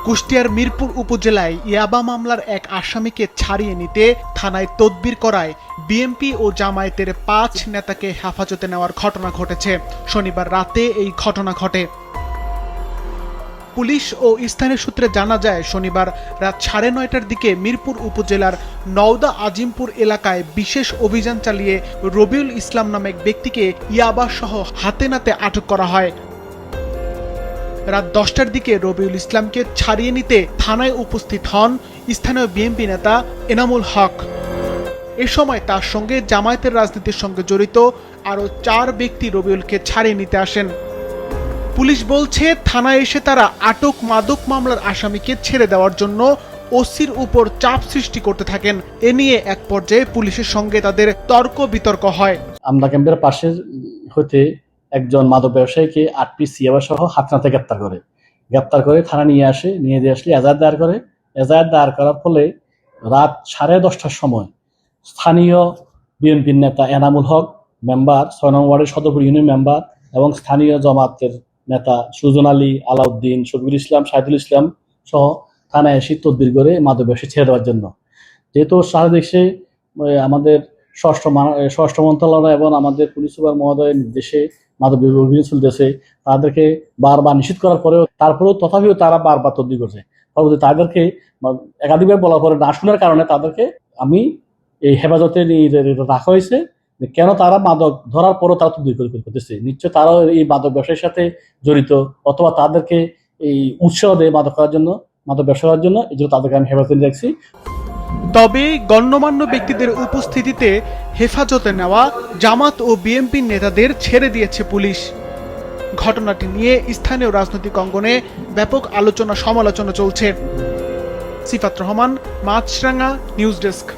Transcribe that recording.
কুষ্টিয়ার মিরপুর উপজেলায় ইয়াবা মামলার এক আসামিকে ছাড়িয়ে নিতে থানায় তদবির করায় বিএনপি ও জামায়াতের ৫ নেতাকে হেফাজতে নেওয়ার ঘটনা ঘটেছে। শনিবার রাতে এই ঘটনা ঘটে। পুলিশ ও স্থানীয় সূত্রে জানা যায়, শনিবার রাত ৯:৩০টার দিকে মিরপুর উপজেলার নওদা আজিমপুর এলাকায় বিশেষ অভিযান চালিয়ে রবিউল ইসলাম নামে এক ব্যক্তিকে ইয়াবা সহ হাতে নাতে আটক করা হয়। রাত ১০টার দিকে রবিউল ইসলামকে ছাড়িয়ে নিতে থানায় উপস্থিত হন স্থানীয় বিএনপি নেতা এনামুল হক। এ সময় তার সঙ্গে জামায়াতের রাজনীতির সঙ্গে জড়িত আরও ৪ ব্যক্তি রবিউলকে ছাড়িয়ে নিতে আসেন। পুলিশ বলছে, থানায় এসে তারা আটক মাদক মামলার আসামিকে ছেড়ে দেওয়ার জন্য ওসির উপর চাপ সৃষ্টি করতে থাকেন। এ নিয়ে এক পর্যায়ে পুলিশের সঙ্গে তাদের তর্ক বিতর্ক হয়। আমলা ক্যাম্পের পাশে হতে একজন মাদক ব্যবসায়ীকে ৮ পিস ইয়াবা সহ হাতনাতে গ্রেপ্তার করে থানা নিয়ে আসলে এজাহার দায়ের করে। এজাহার দায়ের করার ফলে রাত 10:30টার সময় স্থানীয় বিএনপির নেতা এনামুল হক মেম্বার, ৬ নং ওয়ার্ডের সদরপুর ইউনিয়ন মেম্বার এবং স্থানীয় জামায়াতের নেতা সুজন আলী, আলাউদ্দিন, শফিকুল ইসলাম, শাহিদুল ইসলাম সহ থানায় এসে তদবির করে মাদক ব্যবসায়ী ছেড়ে দেওয়ার জন্য। যেহেতু সারা দেশে আমাদের স্বরাষ্ট্র মন্ত্রণালয় এবং আমাদের পুলিশ সুপার মহোদয়ের নির্দেশে মাদক অভিযান চলতেছে, তাদেরকে বারবার নিষেধ করার পরেও তথাপিও তারা বারবার তদবির করছে। পরবর্তী তাদেরকে একাধিকবার বলার পরে না শোনার কারণে তাদেরকে আমি এই হেফাজতে রাখা হয়েছে। কেন তারা মাদক ধরার পরও তারা তদবির করতেছে, নিশ্চয় তারাও এই মাদক ব্যবসার সাথে জড়িত, অথবা তাদেরকে এই উৎসাহ দেয় মাদক ব্যবসা করার জন্য। এই জন্য তাদেরকে আমি হেফাজতে রাখছি। তবে গণ্যমান্য ব্যক্তিদের উপস্থিতিতে হেফাজতে নেওয়া জামাত ও বিএনপির নেতাদের ছেড়ে দিয়েছে পুলিশ। ঘটনাটি নিয়ে স্থানীয় রাজনৈতিক অঙ্গনে ব্যাপক আলোচনা সমালোচনা চলছে। সিফাত রহমান, মাছরাঙ্গা, নিউজ ডেস্ক।